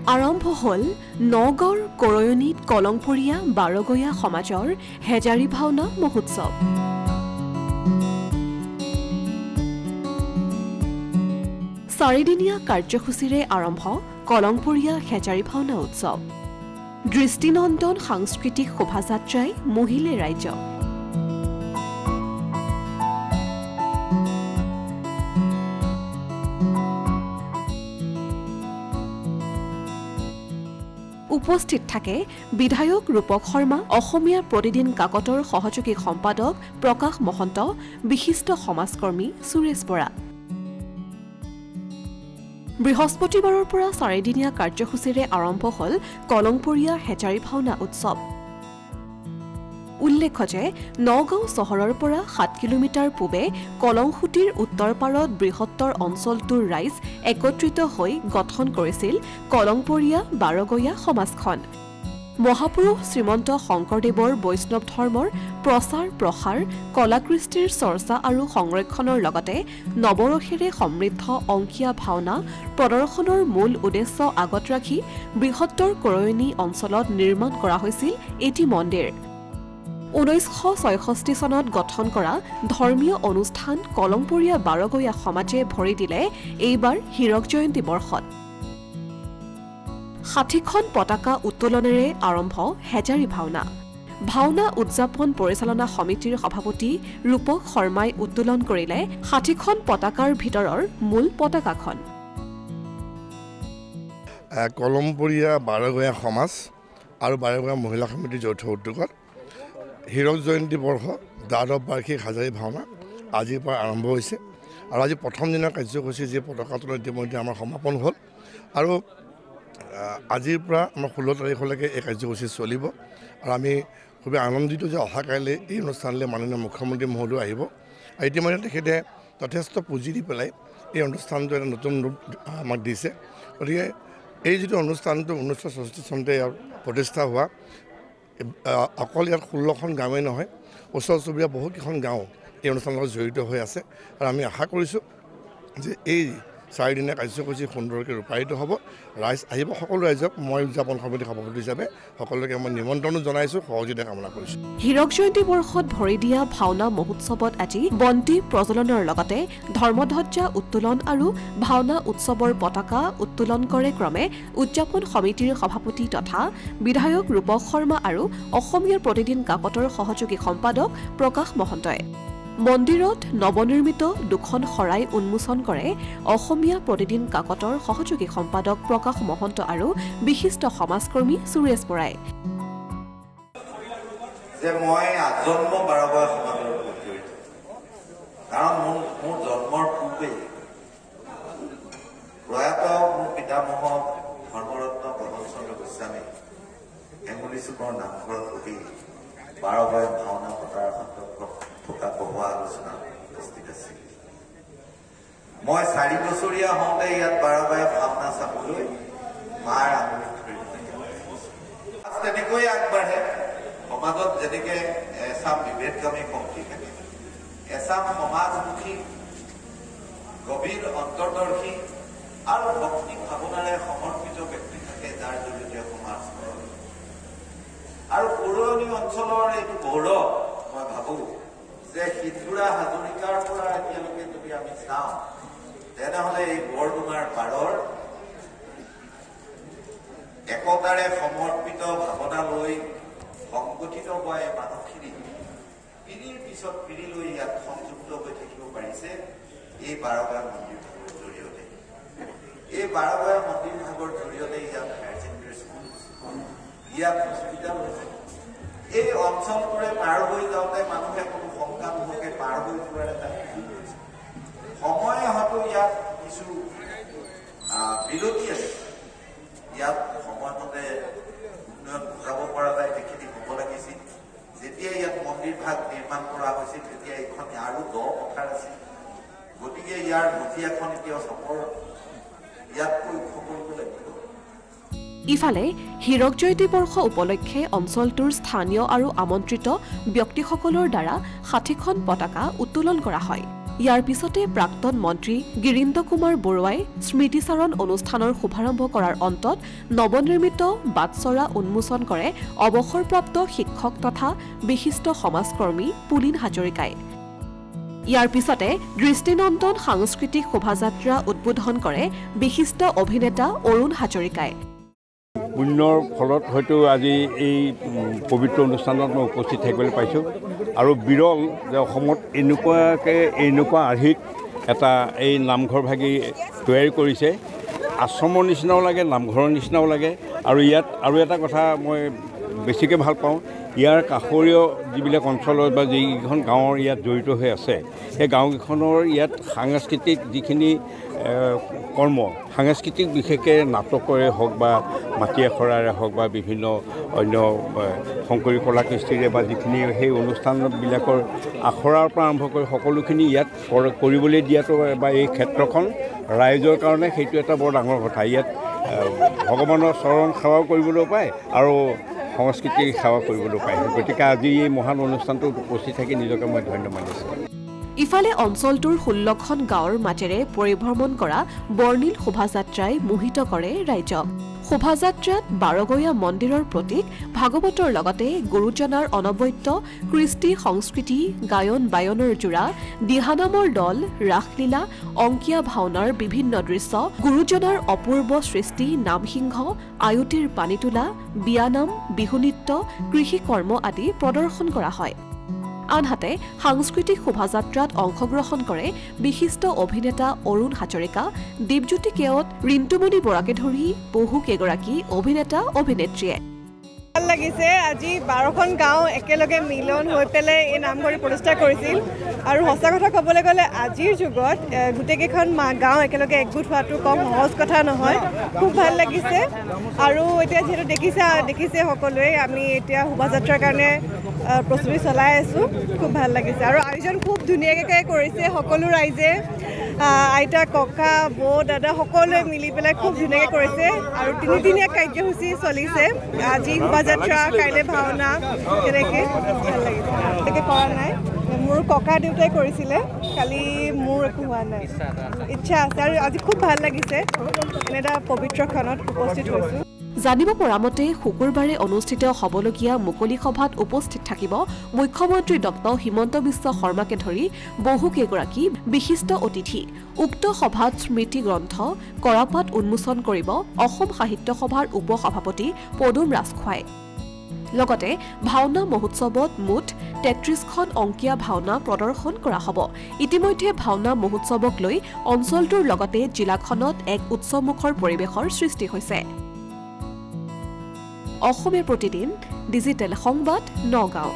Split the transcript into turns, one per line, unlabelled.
আৰম্ভ হল নগাঁৱৰ কৰয়নীত কলংপৰীয়া বাৰগয়া সমাজৰ হেজাৰী ভাওনা মহোৎসৱ। চাৰিদিনীয়া কাৰ্যসূচীৰে আৰম্ভ কলংপৰীয়া হেজাৰী ভাওনা উৎসৱ। দৃষ্টিনন্দন সাংস্কৃতিক শোভাযাত্ৰাই মহিলে ৰাইজক। উপস্থিত থাকে বিধায়ক ৰূপক শৰ্মা, অসমীয়া প্ৰতিদিন কাকতৰ সহযোগী সম্পাদক প্ৰকাশ মহন্ত, বিশিষ্ট সমাজকৰ্মী সুৰেশ বৰা। বৃহস্পতিবাৰৰ পৰা চাৰিদিনীয়া কাৰ্যসূচীৰে আৰম্ভ হল কলংপৰীয়া হেজাৰী ভাওনা উৎসৱ। উল্লেখ্য যে নগাঁও চহৰৰ পৰা 7 কিলোমিটাৰ পূবে কলংসুটিৰ উত্তৰ পাৰত বৃহত্তৰ অঞ্চলটোৰ ৰাইজ একত্ৰিত হৈ গঠন কৰিছিল কলংপৰীয়া বাৰগয়া সমাজখন। মহাপুৰুষ শ্ৰীমন্ত শংকৰদেৱৰ বৈষ্ণৱ ধৰ্মৰ প্ৰচাৰ প্ৰসাৰ, কলাকৃষ্টিৰ চৰ্চা আৰু সংৰক্ষণৰ লগতে নৱৰসেৰে সমৃদ্ধ অংকীয়া ভাওনা প্ৰদৰ্শনৰ মূল উদ্দেশ্য আগত ৰাখি বৃহত্তৰ কৰয়নী অঞ্চলত নিৰ্মাণ কৰা হৈছিল এটি মন্দিৰ। 1966 চনত গঠন কৰা ধৰ্মীয় অনুষ্ঠান কলংপৰীয়া বাৰগয়া সমাজে ভৰি দিলে এইবাৰ হীৰক জয়ন্তী বৰ্ষত। 60খন পতাকা উত্তোলনেৰে আৰম্ভ হেজাৰী ভাওনা। ভাওনা উদযাপন পৰিচালনা সমিতিৰ সভাপতি ৰূপক শৰ্মাই উত্তোলন কৰিলে 60খন পতাকাৰ ভিতৰৰ মূল পতাকাখন।
কলংপৰীয়া বাৰগয়া সমাজ আৰু বাৰগয়া মহিলা সমিতিৰ যৌথ উদ্যোগত হীৰক জয়ন্তী বৰ্ষ 12 বাৰ্ষিক হাজাৰী ভাওনা আজিৰ পৰা আৰম্ভ হৈছে আৰু আজি প্ৰথম দিনৰ কাৰ্যসূচী যি পতাকাটোৰ ইতিমধ্যে আমাৰ সমাপন হ'ল আৰু আজিৰ পৰা আমাৰ 16 তাৰিখলৈকে এই কাৰ্যসূচী চলিব আৰু আমি খুবেই আনন্দিত যে অহা কাইলৈ এই অনুষ্ঠানলৈ মাননীয় মুখ্যমন্ত্ৰী মহোদয় আহিব আৰু ইতিমধ্যে তেখেতে যথেষ্ট পুঁজি দি পেলাই এই অনুষ্ঠানটো এটা নতুন ৰূপ আমাক দিছে। গতিকে এই যিটো অনুষ্ঠানটো 1966 চনতে ইয়াৰ প্ৰতিষ্ঠা হোৱা, অকল ইয়াত 16খন গাঁৱেই নহয়, ওচৰ চুবুৰীয়া বহুকেইখন গাঁও এই অনুষ্ঠানৰ লগত জড়িত হৈ আছে আৰু আমি আশা কৰিছোঁ যে এই চাৰিদিনীয়া কাৰ্যসূচী সুন্দৰকৈ ৰূপায়িত হ'ব। ৰাইজ আহিব, সকলো ৰাইজক মই উদযাপন সমিতিৰ সভাপতি হিচাপে সকলোকে মই নিমন্ত্ৰণো জনাইছোঁ, সহযোগিতা কামনা কৰিছোঁ।
হীৰক জয়ন্তী বৰ্ষত ভৰি দিয়া ভাওনা মহোৎসৱত আজি বন্তি প্ৰজ্বলনৰ লগতে ধৰ্মধ্বজা উত্তোলন আৰু ভাওনা উৎসৱৰ পতাকা উত্তোলন কৰে ক্ৰমে উদযাপন সমিতিৰ সভাপতি তথা বিধায়ক ৰূপক শৰ্মা আৰু অসমীয়াৰ প্ৰতিদিন কাকতৰ সহযোগী সম্পাদক প্ৰকাশ মহন্তই। মন্দিৰত নৱনিৰ্মিত 2খন শৰাই উন্মোচন কৰে অসমীয়া প্ৰতিদিন কাকতৰ সহযোগী সম্পাদক প্ৰকাশ মহন্ত আৰু বিশিষ্ট সমাজকৰ্মী সুৰেশ বৰাই।
যে মই আজন্ম বাৰগয়া সমাজৰ লগত জড়িত, কাৰণ মোৰ জন্মৰ পূৰ্বেই প্ৰয়াত মোৰ পিতামহ ধৰ্মৰত্ন প্ৰমোদ চন্দ্ৰ গোস্বামী হেঙুলি চুকৰ নামঘৰত বহি বাৰগয়া ভাওনা পতাৰ সন্দৰ্ভত থকা বহু আলোচনা উপস্থিত আছিল। মই 4 বছৰীয়া হওঁতে ইয়াত বাৰগয়া ভাওনা চাবলৈ মাৰ আঙুলিত ধৰি তেনেকৈ আগবাঢ়ে। সমাজত যেনেকে এচাম বিভেদগামী শক্তি থাকে, এচাম সমাজমুখী গভীৰ অন্তৰ্দৰ্শী আৰু ভক্তি ভাৱনাৰে সমৰ্পিত ব্যক্তি থাকে, যাৰ জৰিয়তে সমাজ কৰে। আৰু কৰয়নী অঞ্চলৰ এইটো গৌৰৱ মই ভাবো যে সিদ্ধুৰা হাজৰিকাৰ পৰা এতিয়ালৈকে যদি আমি চাওঁ তেনেহলে এই বৰডুঙাৰ পাৰৰ একতাৰে সমৰ্পিত ভাৱনা লৈ সংগঠিত হোৱা এই মানুহখিনি পিঢ়িৰ পিছত পিঢ়ি লৈ ইয়াত সংযুক্ত হৈ থাকিব পাৰিছে এই বাৰগয়া মন্দিৰ ভাগৰ জৰিয়তে। এই বাৰগয়া মন্দিৰ ভাগৰ জৰিয়তে ইয়াত হায়াৰ ছেকেণ্ডেৰী স্কুল, ইয়াত হস্পিটেল হৈছে। এই অঞ্চলটোৰে পাৰ হৈ যাওঁতে মানুহে কোনো শংকা নোহোৱাকৈ পাৰ হৈ যোৱাৰ এটা সময় হয়তো ইয়াত কিছু বিৰতি আছে। ইয়াত সময়মতে উন্নয়ন বুজাব পৰা যায়, সেইখিনি হ'ব লাগিছিল। যেতিয়া ইয়াত মন্দিৰ ভাগ নিৰ্মাণ কৰা হৈছিল তেতিয়া এইখন আৰু 10 পথাৰ আছিল। গতিকে ইয়াৰ মজিয়াখন এতিয়াও চবৰ ইয়াতকৈ ওখ কৰিব লাগিব।
ইফালে হীৰক জয়ন্তী বৰ্ষ উপলক্ষে অঞ্চলটোৰ স্থানীয় আৰু আমন্ত্ৰিত ব্যক্তিসকলৰ দ্বাৰা 60খন পতাকা উত্তোলন কৰা হয়। ইয়াৰ পিছতে প্ৰাক্তন মন্ত্ৰী গিৰীন্দ্ৰ কুমাৰ বৰুৱাই স্মৃতিচাৰণ অনুষ্ঠানৰ শুভাৰম্ভ কৰাৰ অন্তত নৱনিৰ্মিত বাটচৰা উন্মোচন কৰে অৱসৰপ্ৰাপ্ত শিক্ষক তথা বিশিষ্ট সমাজকৰ্মী পুলিন হাজৰিকাই। ইয়াৰ পিছতে দৃষ্টিনন্দন সাংস্কৃতিক শোভাযাত্ৰা উদ্বোধন কৰে বিশিষ্ট অভিনেতা অৰুণ হাজৰিকাই।
পুণ্যৰ ফলত হয়তো আজি এই পবিত্ৰ অনুষ্ঠানত মই উপস্থিত থাকিবলৈ পাইছোঁ আৰু বিৰল যে অসমত এনেকুৱা আৰ্হিত এটা এই নামঘৰ ভাগি তৈয়াৰী কৰিছে। আশ্ৰমৰ নিচিনাও লাগে, নামঘৰৰ নিচিনাও লাগে। আৰু ইয়াত আৰু এটা কথা মই বেছিকৈ ভাল পাওঁ, ইয়াৰ কাষৰীয় যিবিলাক অঞ্চলত বা যিকেইখন গাঁৱৰ ইয়াত জড়িত হৈ আছে, সেই গাঁওকেইখনৰ ইয়াত সাংস্কৃতিক যিখিনি কৰ্ম, সাংস্কৃতিক বিশেষকৈ নাটকৰে হওক বা মাটি আখৰাৰে হওক বা বিভিন্ন অন্য শংকৰী কলা কৃষ্টিৰে বা যিখিনি সেই অনুষ্ঠানবিলাকৰ আখৰাৰ পৰা আৰম্ভ কৰি সকলোখিনি ইয়াত কৰিবলৈ দিয়াটো বা এই ক্ষেত্ৰখন ৰাইজৰ কাৰণে সেইটো এটা বৰ ডাঙৰ কথা। ইয়াত ভগৱানৰ চৰণ সেৱাও কৰিবলৈ পায় আৰু সংস্কৃতিৰ সেৱা কৰিবলৈ পায়। গতিকে আজি এই মহান অনুষ্ঠানটোত উপস্থিত থাকি নিজকে মই ধন্য মানিছোঁ।
ইফালে অঞ্চলটোৰ 16খন গাঁৱৰ মাজেৰে পৰিভ্ৰমণ কৰা বৰ্ণিল শোভাযাত্ৰাই মোহিত কৰে ৰাইজক। শোভাযাত্ৰাত বাৰগয়া মন্দিৰৰ প্ৰতীক ভাগৱতৰ লগতে গুৰুজনাৰ অনবদ্য কৃষ্টি সংস্কৃতি, গায়ন বায়নৰ জোৰা, দিহানামৰ দল, ৰাসলীলা, অংকীয়া ভাওনাৰ বিভিন্ন দৃশ্য, গুৰুজনাৰ অপূৰ্ব সৃষ্টি, নামসিংহ, আয়ুতিৰ পানীতোলা, বিয়ানাম, বিহু নৃত্য, কৃষি কৰ্ম আদি প্ৰদৰ্শন কৰা হয়। আনহাতে সাংস্কৃতিক শোভাযাত্ৰাত অংশগ্ৰহণ কৰে বিশিষ্ট অভিনেতা অৰুণ হাজৰিকা, দীপজ্যোতি কেওট, ৰিণ্টুমণি বৰাকে ধৰি বহু কেইগৰাকী অভিনেতা অভিনেত্ৰীয়ে।
ভাল লাগিছে, আজি 12খন গাঁও একেলগে মিলন হৈ পেলাই এই নামঘৰ প্ৰতিষ্ঠা কৰিছিল আৰু সঁচা কথা ক'বলৈ গ'লে আজিৰ যুগত গোটেইকেইখন গাঁও একেলগে একগোট হোৱাটো কম সহজ কথা নহয়। খুব ভাল লাগিছে আৰু এতিয়া যিহেতু দেখিছে সকলোৱে, আমি এতিয়া শোভাযাত্ৰাৰ কাৰণে প্ৰস্তুতি চলাই আছোঁ। খুব ভাল লাগিছে আৰু আয়োজন খুব ধুনীয়াকৈ কৰিছে সকলো ৰাইজে, আইতা, ককা, বৌ, দাদা সকলোৱে মিলি পেলাই খুব ধুনীয়াকৈ কৰিছে আৰু 3দিনীয়া কাৰ্যসূচী চলিছে। আজি শোভাযাত্ৰা, কাইলৈ ভাওনা, তেনেকৈ ভাল লাগিছে। তেনেকৈ কৰা নাই, মোৰ ককা দেউতাই কৰিছিলে, কালি মোৰ একো হোৱা নাই, ইচ্ছা আছে আৰু আজি খুব ভাল লাগিছে এনে এটা পবিত্ৰ ক্ষণত উপস্থিত হৈছোঁ।
জানিব পৰা মতে শুকুৰবাৰে অনুষ্ঠিত হ'বলগীয়া মুকলি সভাত উপস্থিত থাকিব মুখ্যমন্ত্ৰী ডক্টৰ হিমন্ত বিশ্ব শৰ্মাকে ধৰি বহু কেইগৰাকী বিশিষ্ট অতিথি। উক্ত সভাত স্মৃতি গ্ৰন্থ কৰাপাত উন্মোচন কৰিব অসম সাহিত্য সভাৰ উপ সভাপতি পদুম ৰাজখোৱাই। লগতে ভাওনা মহোৎসৱত মুঠ 33খন অংকীয়া ভাওনা প্ৰদৰ্শন কৰা হ'ব। ইতিমধ্যে ভাওনা মহোৎসৱক লৈ অঞ্চলটোৰ লগতে জিলাখনত এক উৎসৱমুখৰ পৰিৱেশৰ সৃষ্টি হৈছে। অসমীয়া প্ৰতিদিন ডিজিটেল সংবাদ, নগাঁও।